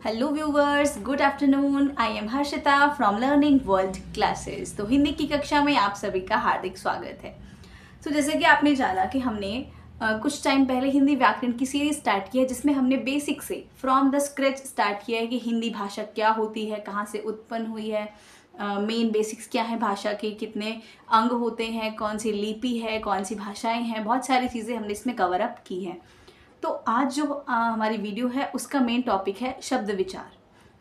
Hello viewers, good afternoon. I am Harshita from learning world classes. तो हिंदी की कक्षा में आप सभी का हार्दिक स्वागत है। तो जैसे कि आपने जाना कि हमने कुछ टाइम पहले हिंदी व्याकरण की सीरीज स्टार्ट की है, जिसमें हमने बेसिक से फ्रॉम द स्क्रैच स्टार्ट किया है कि हिंदी भाषा क्या होती है, कहाँ से उत्पन्न हुई है, मेन बेसिक्स क्या है भाषा के, कितने अंग होते हैं, कौन सी लिपि है, कौन सी भाषाएं हैं, बहुत सारी चीज़ें हमने इसमें कवर अप की हैं। तो आज जो हमारी वीडियो है उसका मेन टॉपिक है शब्द विचार।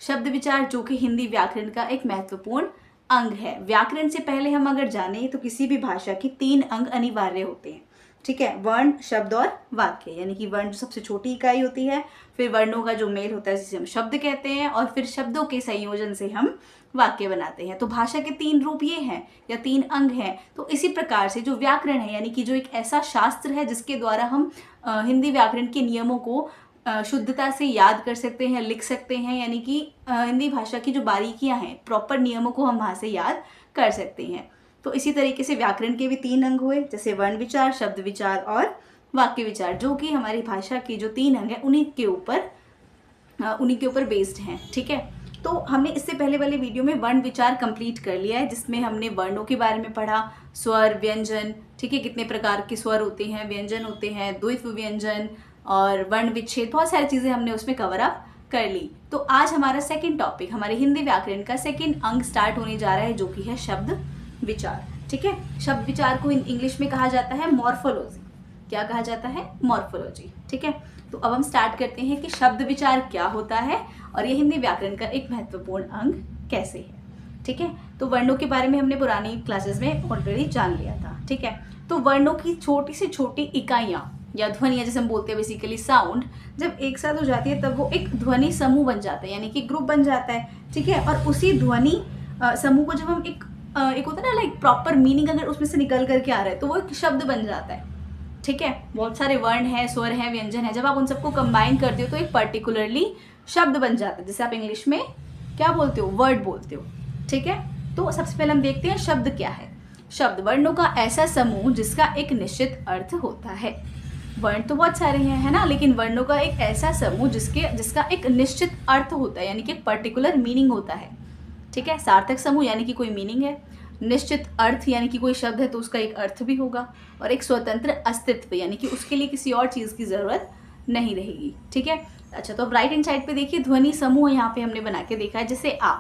शब्द विचार जो कि हिंदी व्याकरण का एक महत्वपूर्ण अंग है। व्याकरण से पहले हम अगर जाने तो किसी भी भाषा की 3 अंग अनिवार्य होते हैं, ठीक है। वर्ण, शब्द और वाक्य। यानी कि वर्ण जो सबसे छोटी इकाई होती है, फिर वर्णों का जो मेल होता है जिसे हम शब्द कहते हैं, और फिर शब्दों के संयोजन से हम वाक्य बनाते हैं। तो भाषा के 3 रूप ये हैं या 3 अंग हैं। तो इसी प्रकार से जो व्याकरण है, यानी कि जो एक ऐसा शास्त्र है जिसके द्वारा हम हिंदी व्याकरण के नियमों को शुद्धता से याद कर सकते हैं, लिख सकते हैं, यानी कि हिंदी भाषा की जो बारीकियां हैं, प्रॉपर नियमों को हम वहाँ से याद कर सकते हैं। तो इसी तरीके से व्याकरण के भी 3 अंग हुए, जैसे वर्ण विचार, शब्द विचार और वाक्य विचार, जो कि हमारी भाषा की जो 3 अंग है उन्हीं के ऊपर बेस्ड हैं, ठीक है। तो हमने इससे पहले वाले वीडियो में वर्ण विचार कंप्लीट कर लिया है, जिसमें हमने वर्णों के बारे में पढ़ा, स्वर, व्यंजन, ठीक है, कितने प्रकार के स्वर होते हैं, व्यंजन होते हैं, द्वित्व व्यंजन और वर्ण विच्छेद, बहुत सारी चीज़ें हमने उसमें कवर अप कर ली। तो आज हमारा सेकंड टॉपिक, हमारे हिंदी व्याकरण का सेकंड अंग स्टार्ट होने जा रहा है, जो कि है शब्द विचार, ठीक है। शब्द विचार को इंग्लिश में कहा जाता है मॉर्फोलॉजी। क्या कहा जाता है? मॉर्फोलॉजी, ठीक है। तो अब हम स्टार्ट करते हैं कि शब्द विचार क्या होता है और ये हिंदी व्याकरण का एक महत्वपूर्ण अंग कैसे है, ठीक है। तो वर्णों के बारे में हमने पुरानी क्लासेस में ऑलरेडी जान लिया था, ठीक है। तो वर्णों की छोटी से छोटी इकाइयाँ या ध्वनियाँ, जैसे हम बोलते हैं बेसिकली साउंड, जब एक साथ हो जाती है तब वो एक ध्वनि समूह बन जाता है, यानी कि ग्रुप बन जाता है, ठीक है। और उसी ध्वनि समूह को जब हम एक होता है ना, लाइक प्रॉपर मीनिंग अगर उसमें से निकल करके आ रहा है तो वो एक शब्द बन जाता है, ठीक है। बहुत सारे वर्ण हैं, स्वर हैं, व्यंजन है, जब आप उन सबको कंबाइन करते हो तो एक पर्टिकुलरली शब्द बन जाता है, जैसे आप इंग्लिश में क्या बोलते हो? वर्ड बोलते हो, ठीक है। तो सबसे पहले हम देखते हैं शब्द क्या है। शब्द वर्णों का ऐसा समूह जिसका एक निश्चित अर्थ होता है। वर्ण तो बहुत सारे हैं, है ना, लेकिन वर्णों का एक ऐसा समूह जिसका एक निश्चित अर्थ होता है, यानी कि एक पर्टिकुलर मीनिंग होता है, ठीक है। सार्थक समूह यानी कि कोई मीनिंग है, निश्चित अर्थ यानी कि कोई शब्द है तो उसका एक अर्थ भी होगा, और एक स्वतंत्र अस्तित्व यानी कि उसके लिए किसी और चीज़ की ज़रूरत नहीं रहेगी, ठीक है। अच्छा, तो अब राइट हैंड साइड पे देखिए, ध्वनि समूह यहाँ पे हमने बना के देखा है। जैसे आ,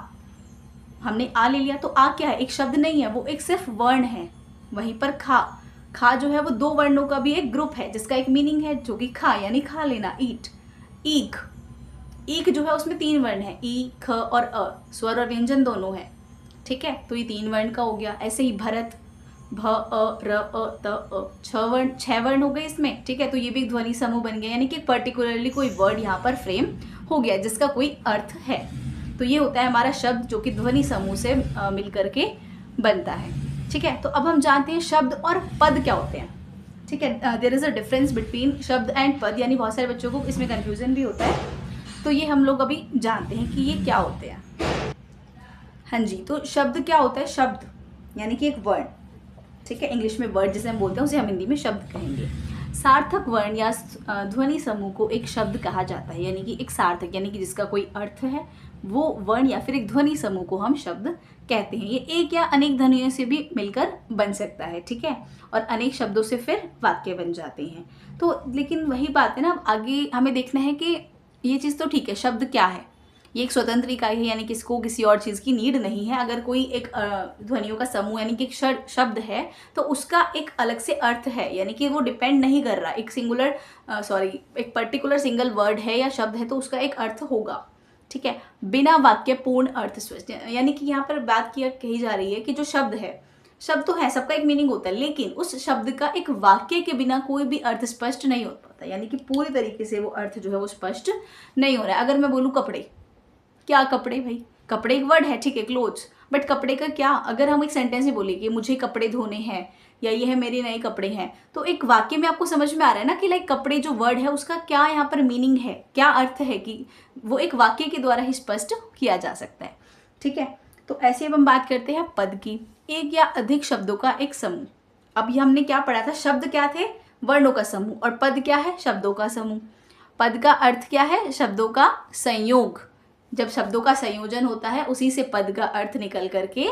हमने आ ले लिया, तो आ क्या है? एक शब्द नहीं है, वो एक सिर्फ वर्ण है। वहीं पर खा, खा जो है वो 2 वर्णों का भी एक ग्रुप है जिसका एक मीनिंग है, जो कि खा यानी खा लेना, ईट। ईक, ईक जो है उसमें 3 वर्ण है, ई, ख और अ, स्वर और व्यंजन दोनों है, ठीक है। तो ये 3 वर्ण का हो गया। ऐसे ही भरत, भ, अ, र, अ, त, अ, 6 वर्ण हो गए इसमें, ठीक है। तो ये भी एक ध्वनि समूह बन गया, यानी कि पर्टिकुलरली कोई वर्ड यहाँ पर फ्रेम हो गया जिसका कोई अर्थ है। तो ये होता है हमारा शब्द, जो कि ध्वनि समूह से मिल करके बनता है, ठीक है। तो अब हम जानते हैं शब्द और पद क्या होते हैं, ठीक है। There is a difference between शब्द एंड पद, यानी बहुत सारे बच्चों को इसमें कन्फ्यूजन भी होता है। तो ये हम लोग अभी जानते हैं कि ये क्या होते हैं। हाँ जी, तो शब्द क्या होता है? शब्द यानी कि एक वर्ड, ठीक है। इंग्लिश में वर्ड जिसे हम बोलते हैं उसे हम हिंदी में शब्द कहेंगे। सार्थक वर्ण या ध्वनि समूह को एक शब्द कहा जाता है, यानी कि एक सार्थक यानी कि जिसका कोई अर्थ है, वो वर्ण या फिर एक ध्वनि समूह को हम शब्द कहते हैं। ये एक या अनेक ध्वनियों से भी मिलकर बन सकता है, ठीक है, और अनेक शब्दों से फिर वाक्य बन जाते हैं। तो लेकिन वही बात है ना, आगे हमें देखना है कि ये चीज़ तो ठीक है, शब्द क्या है, ये एक स्वतंत्र इकाई है, यानी कि इसको किसी और चीज़ की नीड नहीं है। अगर कोई एक ध्वनियों का समूह यानी कि एक शब्द है तो उसका एक अलग से अर्थ है, यानी कि वो डिपेंड नहीं कर रहा एक पर्टिकुलर सिंगल वर्ड है या शब्द है तो उसका एक अर्थ होगा, ठीक है। बिना वाक्य पूर्ण अर्थ स्पष्ट, यानी कि यहाँ पर बात कही जा रही है कि जो शब्द है, शब्द तो है, सबका एक मीनिंग होता है, लेकिन उस शब्द का एक वाक्य के बिना कोई भी अर्थ स्पष्ट नहीं हो पाता, यानी कि पूरी तरीके से वो अर्थ जो है वो स्पष्ट नहीं हो रहा है। अगर मैं बोलूँ कपड़े, क्या कपड़े? भाई कपड़े एक वर्ड है, ठीक है, क्लोथ्स, बट कपड़े का क्या? अगर हम एक सेंटेंस में बोले कि मुझे कपड़े धोने हैं या ये है मेरे नए कपड़े हैं, तो एक वाक्य में आपको समझ में आ रहा है ना कि लाइक कपड़े जो वर्ड है उसका क्या यहाँ पर मीनिंग है, क्या अर्थ है, कि वो एक वाक्य के द्वारा ही स्पष्ट किया जा सकता है, ठीक है। तो ऐसे अब हम बात करते हैं पद की, एक या अधिक शब्दों का एक समूह। अब ये हमने क्या पढ़ा था? शब्द क्या थे? वर्णों का समूह, और पद क्या है? शब्दों का समूह। पद का अर्थ क्या है? शब्दों का संयोग, जब शब्दों का संयोजन होता है उसी से पद का अर्थ निकल करके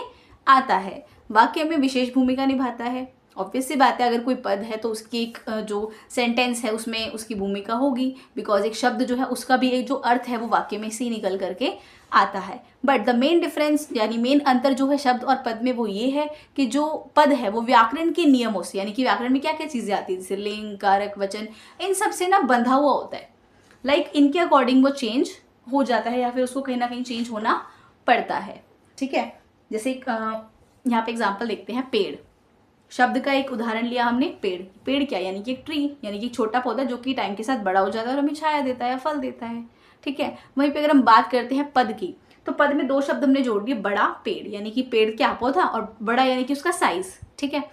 आता है। वाक्य में विशेष भूमिका निभाता है। ऑब्वियस सी बात है, अगर कोई पद है तो उसकी एक जो सेंटेंस है उसमें उसकी भूमिका होगी, बिकॉज एक शब्द जो है उसका भी एक जो अर्थ है वो वाक्य में से ही निकल करके आता है। बट द मेन डिफरेंस यानी मेन अंतर जो है शब्द और पद में वो ये है कि जो पद है वो व्याकरण के नियमों से, यानी कि व्याकरण में क्या क्या चीज़ें आती है जैसे लिंग, कारक, वचन, इन सब से ना बंधा हुआ होता है। लाइक इनके अकॉर्डिंग वो चेंज हो जाता है या फिर उसको कहीं ना कहीं चेंज होना पड़ता है। ठीक है, जैसे यहाँ पे एग्जाम्पल देखते हैं, पेड़ शब्द का एक उदाहरण लिया हमने। पेड़, पेड़ क्या यानी कि एक ट्री, यानी कि छोटा पौधा जो कि टाइम के साथ बड़ा हो जाता है और हमें छाया देता है, फल देता है। ठीक है, वहीं पे अगर हम बात करते हैं पद की, तो पद में दो शब्द हमने जोड़ दिए, बड़ा पेड़, यानी कि पेड़ क्या पौधा, और बड़ा यानी कि उसका साइज। ठीक है,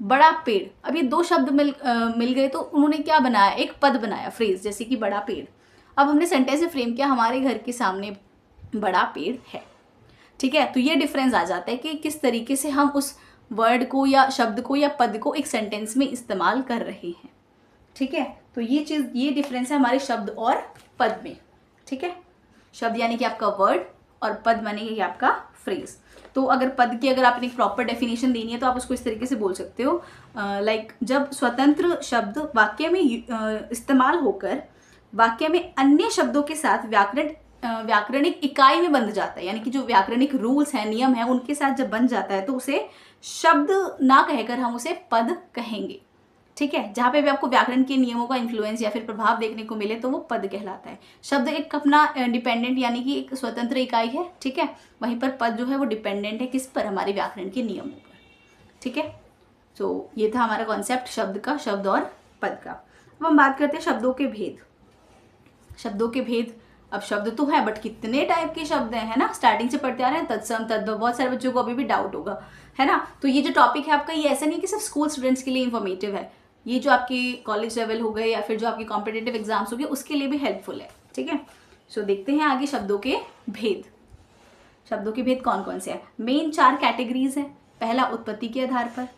बड़ा पेड़, अब ये दो शब्द मिल गए तो उन्होंने क्या बनाया, एक पद बनाया, फ्रेज, जैसे कि बड़ा पेड़। अब हमने सेंटेंस में फ्रेम किया, हमारे घर के सामने बड़ा पेड़ है। ठीक है, तो ये डिफरेंस आ जाता है कि किस तरीके से हम उस वर्ड को या शब्द को या पद को एक सेंटेंस में इस्तेमाल कर रहे हैं। ठीक है, तो ये चीज़, ये डिफरेंस है हमारे शब्द और पद में। ठीक है, शब्द यानी कि आपका वर्ड और पद माने कि आपका फ्रेज। तो अगर पद की अगर आपने एक प्रॉपर डेफिनेशन देनी है तो आप उसको इस तरीके से बोल सकते हो, लाइक जब स्वतंत्र शब्द वाक्य में इस्तेमाल होकर वाक्य में अन्य शब्दों के साथ व्याकरणिक इकाई में बंध जाता है, यानी कि जो व्याकरणिक रूल्स हैं, नियम हैं, उनके साथ जब बन जाता है तो उसे शब्द ना कहकर हम उसे पद कहेंगे। ठीक है, जहाँ पे भी आपको व्याकरण के नियमों का इन्फ्लुएंस या फिर प्रभाव देखने को मिले तो वो पद कहलाता है। शब्द एक अपना डिपेंडेंट यानी कि एक स्वतंत्र इकाई है। ठीक है, वहीं पर पद जो है वो डिपेंडेंट है किस पर, हमारे व्याकरण के नियमों पर। ठीक है, तो ये था हमारा कॉन्सेप्ट शब्द का, शब्द और पद का। अब हम बात करते हैं शब्दों के भेद। शब्दों के भेद, अब शब्द तो है बट कितने टाइप के शब्द हैं, है ना, स्टार्टिंग से पढ़ते आ रहे हैं, तत्सम, तद्भव, बहुत सारे बच्चों को अभी भी डाउट होगा, है ना। तो ये जो टॉपिक है आपका, ये ऐसा नहीं कि सिर्फ स्कूल स्टूडेंट्स के लिए इन्फॉर्मेटिव है, ये जो आपकी कॉलेज लेवल हो गए या फिर जो आपकी कॉम्पिटिटिव एग्जाम्स हो गए उसके लिए भी हेल्पफुल है। ठीक है, सो देखते हैं आगे शब्दों के भेद। शब्दों के भेद कौन कौन से हैं? मेन 4 कैटेगरीज हैं। पहला, उत्पत्ति के आधार पर,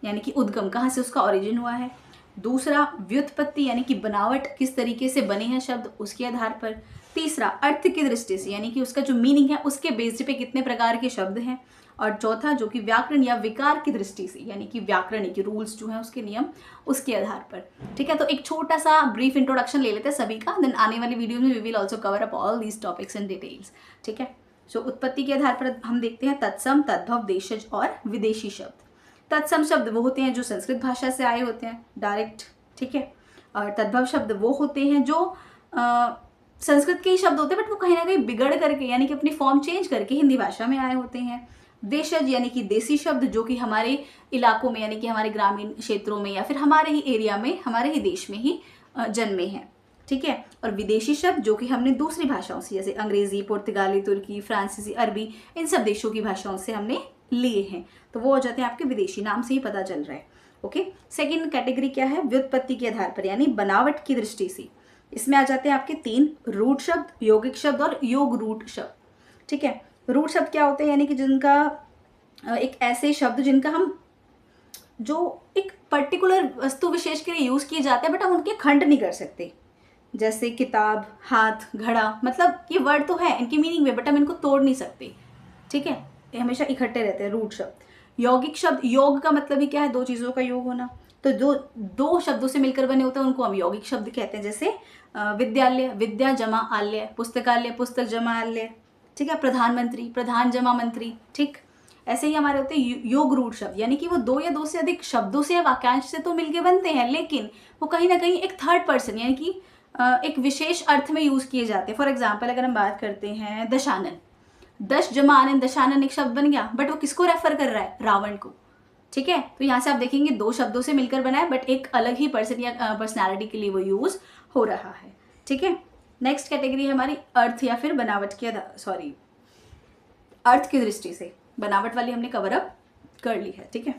यानी कि उद्गम, कहाँ से उसका ओरिजिन हुआ है। दूसरा, व्युत्पत्ति, यानी कि बनावट, किस तरीके से बने हैं शब्द, उसके आधार पर। तीसरा, अर्थ की दृष्टि से, यानी कि उसका जो मीनिंग है उसके बेस पे कितने प्रकार के शब्द हैं। और चौथा, जो कि व्याकरण या विकार की दृष्टि से, यानी कि व्याकरणिक रूल्स जो हैं उसके नियम, उसके आधार पर। ठीक है, तो एक छोटा सा ब्रीफ इंट्रोडक्शन ले लेते हैं सभी का, देन आने वाली वीडियो में we will also cover up all these topics in details. ठीक है, सो उत्पत्ति के आधार पर हम देखते हैं तत्सम, तद्भव, देशज और विदेशी शब्द। तत्सम शब्द वो होते हैं जो संस्कृत भाषा से आए होते हैं डायरेक्ट। ठीक है, और तद्भव शब्द वो होते हैं जो संस्कृत के ही शब्द होते हैं बट वो कहीं ना कहीं बिगड़ करके, यानी कि अपनी फॉर्म चेंज करके हिंदी भाषा में आए होते हैं। देशज यानी कि देसी शब्द जो कि हमारे इलाकों में, यानी कि हमारे ग्रामीण क्षेत्रों में या फिर हमारे ही एरिया में, हमारे ही देश में ही जन्मे हैं। ठीक है, और विदेशी शब्द जो कि हमने दूसरी भाषाओं से, जैसे अंग्रेजी, पुर्तगाली, तुर्की, फ्रांसीसी, अरबी, इन सब देशों की भाषाओं से हमने लिए हैं, तो वो हो जाते हैं आपके विदेशी, नाम से ही पता चल रहा है। ओके, सेकेंड कैटेगरी क्या है? व्युत्पत्ति के आधार पर, यानी बनावट की दृष्टि से। इसमें आ जाते हैं आपके 3 रूट शब्द, यौगिक शब्द और योग रूट शब्द। ठीक है, रूट शब्द क्या होते हैं? यानी कि जिनका एक ऐसे शब्द जिनका हम जो एक पर्टिकुलर वस्तु विशेष के लिए यूज़ किए जाते हैं बट हम उनके खंड नहीं कर सकते, जैसे किताब, हाथ, घड़ा, मतलब ये वर्ड तो है इनकी मीनिंग में बट हम इनको तोड़ नहीं सकते। ठीक है, ये हमेशा इकट्ठे रहते हैं रूट शब्द। यौगिक शब्द, योग का मतलब ही क्या है? 2 चीज़ों का योग होना, तो जो 2 शब्दों से मिलकर बने होते हैं उनको हम यौगिक शब्द कहते हैं। जैसे विद्यालय, विद्या जमा आलय, पुस्तकालय, पुस्तक जमा आलय। ठीक है, प्रधानमंत्री, प्रधान जमा मंत्री। ठीक, ऐसे ही हमारे होते हैं योग रूट शब्द, यानी कि वो 2 या 2 से अधिक शब्दों से या वाक्यांश से तो मिलके बनते हैं लेकिन वो कहीं ना कहीं एक थर्ड पर्सन यानी कि एक विशेष अर्थ में यूज़ किए जाते हैं। फॉर एग्जाम्पल अगर हम बात करते हैं दशानन, 10 जमा आनंद, दशानन एक शब्द बन गया बट वो किसको रेफर कर रहा है? रावण को। ठीक है, तो यहाँ से आप देखेंगे 2 शब्दों से मिलकर बना है बट एक अलग ही पर्सन या पर्सनैलिटी के लिए वो यूज़ हो रहा है। ठीक है, नेक्स्ट कैटेगरी है हमारी अर्थ या फिर बनावट की, अर्थ की दृष्टि से। बनावट वाली हमने कवर अप कर ली है। ठीक है,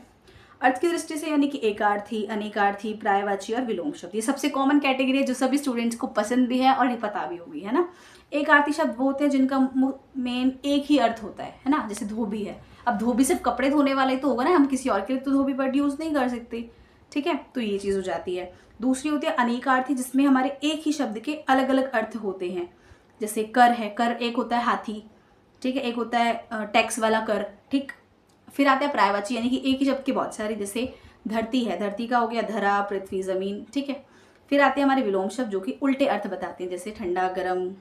अर्थ की दृष्टि से यानी कि एकार्थी, अनेकार्थी, प्रायवाची और विलोम शब्द, ये सबसे कॉमन कैटेगरी है जो सभी स्टूडेंट्स को पसंद भी है और ये पता भी होगी, है ना। एकार्थी शब्द वो होते हैं जिनका मेन एक ही अर्थ होता है ना, जैसे धोबी है। अब धोबी सिर्फ कपड़े धोने वाले तो होगा ना, हम किसी और के लिए तो धोबी वर्ड यूज़ नहीं कर सकते। ठीक है, तो ये चीज़ हो जाती है। दूसरी होती है अनेकार्थी, जिसमें हमारे एक ही शब्द के अलग अलग अर्थ होते हैं। जैसे कर है, कर एक होता है हाथी, ठीक है, एक होता है टैक्स वाला कर, ठीक। फिर आता है पर्यायवाची, यानी कि एक ही शब्द के बहुत सारे, जैसे धरती है, धरती का हो गया धरा, पृथ्वी, ज़मीन, ठीक है। फिर आते हैं हमारे विलोम शब्द जो कि उल्टे अर्थ बताते हैं, जैसे ठंडा, गर्म,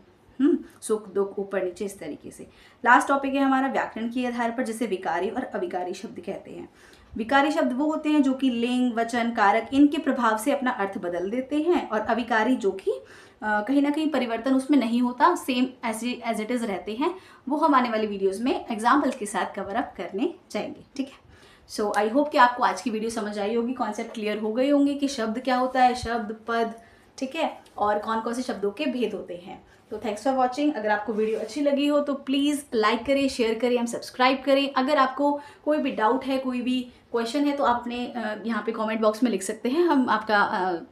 सुख, दुख, ऊपर, नीचे, इस तरीके से। लास्ट टॉपिक है हमारा व्याकरण के आधार पर, जैसे विकारी और अविकारी शब्द कहते हैं। विकारी शब्द वो होते हैं जो कि लिंग, वचन, कारक इनके प्रभाव से अपना अर्थ बदल देते हैं, और अविकारी जो कि कहीं ना कहीं परिवर्तन उसमें नहीं होता, सेम एज इट इज़ रहते हैं। वो हम आने वाली वीडियोज़ में एग्जाम्पल्स के साथ कवर अप करने जाएंगे, ठीक है। सो आई होप कि आपको आज की वीडियो समझ आई होगी, कॉन्सेप्ट क्लियर हो गए होंगे कि शब्द क्या होता है, शब्द, पद, ठीक है, और कौन कौन से शब्दों के भेद होते हैं। तो थैंक्स फॉर वॉचिंग। अगर आपको वीडियो अच्छी लगी हो तो प्लीज़ लाइक करें, शेयर करें, एंड सब्सक्राइब करें। अगर आपको कोई भी डाउट है, कोई भी क्वेश्चन है, तो आपने यहाँ पे कमेंट बॉक्स में लिख सकते हैं, हम आपका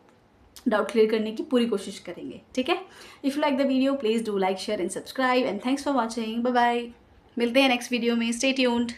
डाउट क्लियर करने की पूरी कोशिश करेंगे, ठीक है। If you like the video please do like, share and subscribe, and thanks for watching. Bye bye, मिलते हैं नेक्स्ट वीडियो में, स्टे ट्यून्ड।